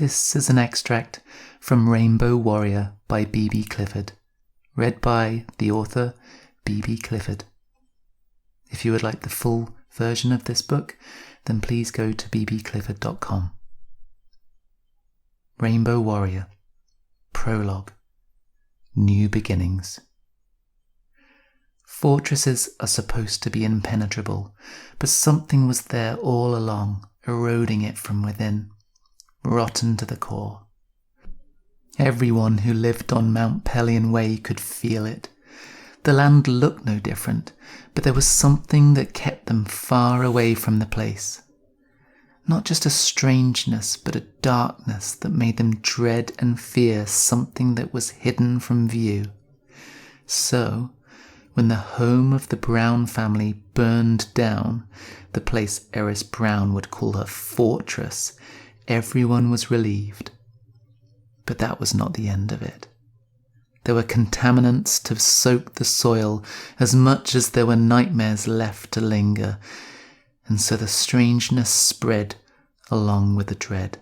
This is an extract from Rainbow Warrior by BB Clifford, read by the author BB Clifford. If you would like the full version of this book, then please go to bbclifford.com. Rainbow Warrior, Prologue, New Beginnings. Fortresses are supposed to be impenetrable, but something was there all along, eroding it from within, rotten to the core. Everyone who lived on Mount Pelion Way could feel it. The land looked no different, but there was something that kept them far away from the place. Not just a strangeness, but a darkness that made them dread and fear something that was hidden from view. So, when the home of the Brown family burned down, the place Eris Brown would call her fortress, everyone was relieved. But that was not the end of it. There were contaminants to soak the soil as much as there were nightmares left to linger, and so the strangeness spread along with the dread.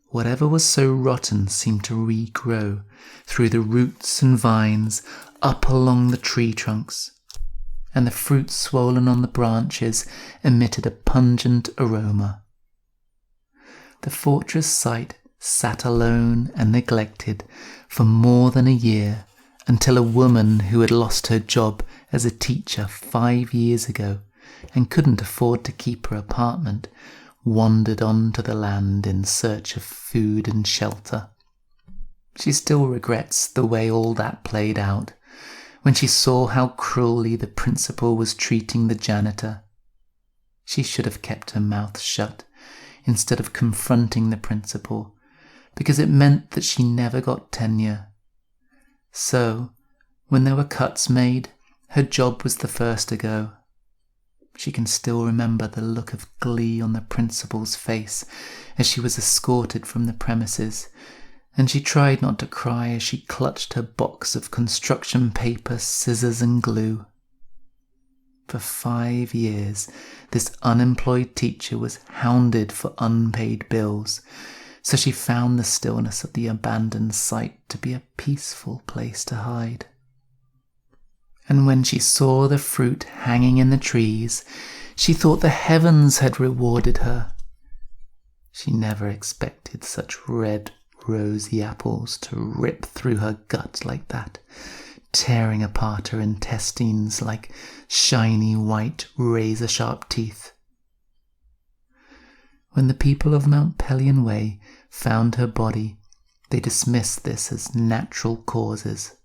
Whatever was so rotten seemed to regrow through the roots and vines up along the tree trunks, and the fruit swollen on the branches emitted a pungent aroma. The fortress site sat alone and neglected for more than a year, until a woman who had lost her job as a teacher 5 years ago and couldn't afford to keep her apartment wandered onto the land in search of food and shelter. She still regrets the way all that played out, when she saw how cruelly the principal was treating the janitor. She should have kept her mouth shut instead of confronting the principal, because it meant that she never got tenure. So, when there were cuts made, her job was the first to go. She can still remember the look of glee on the principal's face as she was escorted from the premises, and she tried not to cry as she clutched her box of construction paper, scissors and glue. For 5 years, this unemployed teacher was hounded for unpaid bills, so she found the stillness of the abandoned site to be a peaceful place to hide. And when she saw the fruit hanging in the trees, she thought the heavens had rewarded her. She never expected such red, rosy apples to rip through her gut like that, tearing apart her intestines like shiny white razor-sharp teeth. When the people of Mount Pelion Way found her body, they dismissed this as natural causes.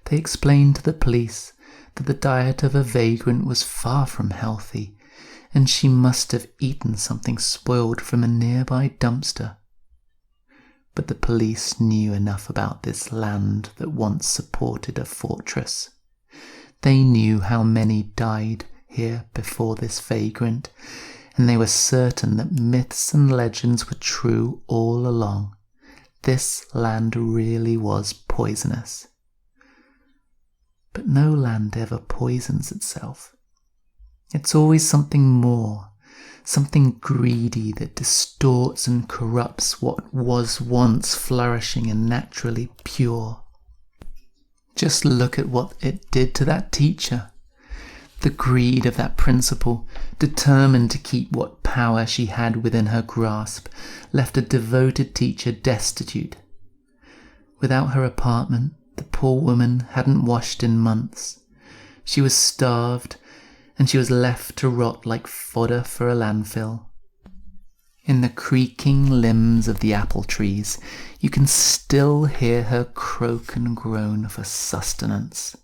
They explained to the police that the diet of a vagrant was far from healthy, and she must have eaten something spoiled from a nearby dumpster. But the police knew enough about this land that once supported a fortress. They knew how many died here before this vagrant, and they were certain that myths and legends were true all along. This land really was poisonous. But no land ever poisons itself. It's always something more, something greedy that distorts and corrupts what was once flourishing and naturally pure. Just look at what it did to that teacher. The greed of that principal, determined to keep what power she had within her grasp, left a devoted teacher destitute. Without her apartment, the poor woman hadn't washed in months. She was starved, and she was left to rot like fodder for a landfill. In the creaking limbs of the apple trees, you can still hear her croak and groan for sustenance.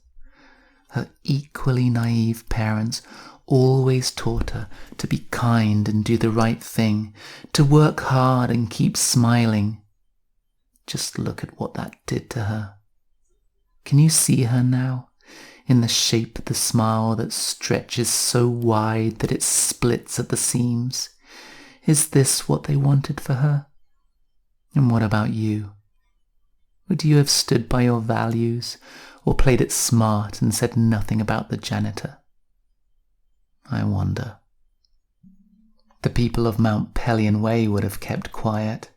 Her equally naive parents always taught her to be kind and do the right thing, to work hard and keep smiling. Just look at what that did to her. Can you see her now, in the shape of the smile that stretches so wide that it splits at the seams? Is this what they wanted for her? And what about you? Would you have stood by your values, or played it smart and said nothing about the janitor? I wonder. The people of Mount Pelion Way would have kept quiet.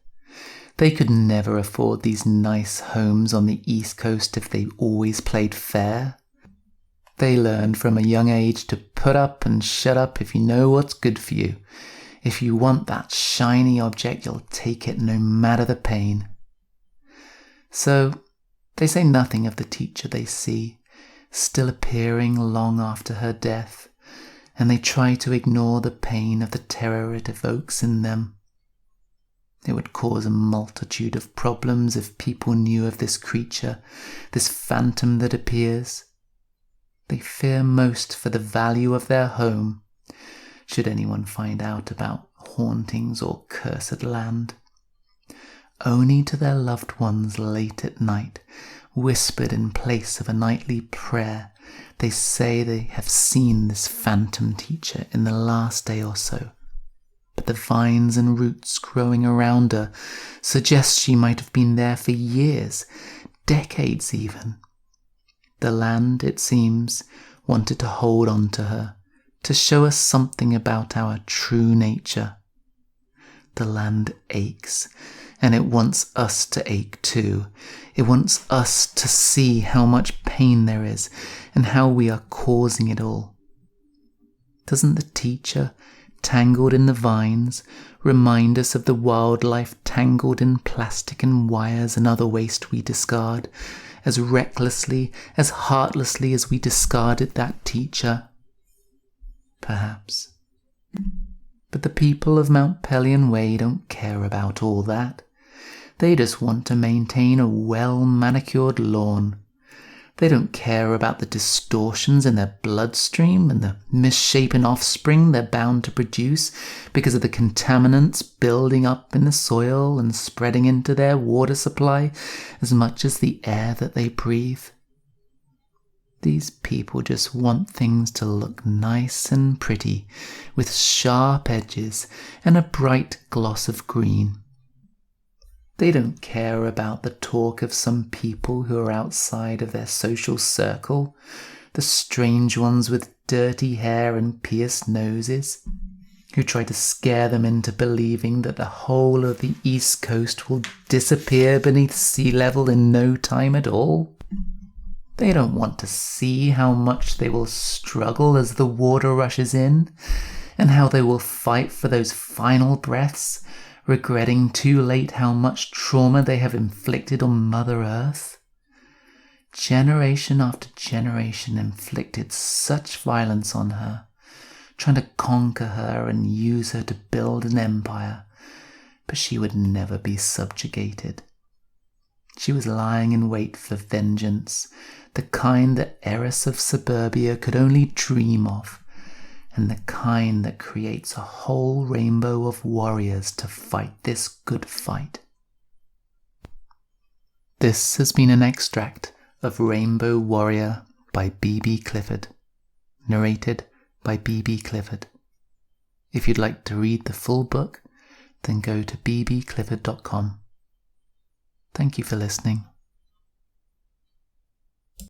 They could never afford these nice homes on the East Coast if they always played fair. They learned from a young age to put up and shut up if you know what's good for you. If you want that shiny object, you'll take it no matter the pain. So they say nothing of the teacher they see, still appearing long after her death, and they try to ignore the pain of the terror it evokes in them. It would cause a multitude of problems if people knew of this creature, this phantom that appears. They fear most for the value of their home, should anyone find out about hauntings or cursed land. Only to their loved ones late at night, whispered in place of a nightly prayer, they say they have seen this phantom teacher in the last day or so. But the vines and roots growing around her suggest she might have been there for years, decades even. The land, it seems, wanted to hold on to her, to show us something about our true nature. The land aches, and it wants us to ache too. It wants us to see how much pain there is and how we are causing it all. Doesn't the teacher, tangled in the vines, remind us of the wildlife tangled in plastic and wires and other waste we discard, as recklessly, as heartlessly as we discarded that teacher? Perhaps. But the people of Mount Pelion Way don't care about all that. They just want to maintain a well-manicured lawn. They don't care about the distortions in their bloodstream and the misshapen offspring they're bound to produce because of the contaminants building up in the soil and spreading into their water supply as much as the air that they breathe. These people just want things to look nice and pretty, with sharp edges and a bright gloss of green. They don't care about the talk of some people who are outside of their social circle, the strange ones with dirty hair and pierced noses, who try to scare them into believing that the whole of the East Coast will disappear beneath sea level in no time at all. They don't want to see how much they will struggle as the water rushes in, and how they will fight for those final breaths, regretting too late how much trauma they have inflicted on Mother Earth. Generation after generation inflicted such violence on her, trying to conquer her and use her to build an empire, but she would never be subjugated. She was lying in wait for vengeance, the kind that heiress of suburbia could only dream of, and the kind that creates a whole rainbow of warriors to fight this good fight. This has been an extract of Rainbow Warrior by BB Clifford, narrated by BB Clifford. If you'd like to read the full book, then go to bbclifford.com. Thank you for listening.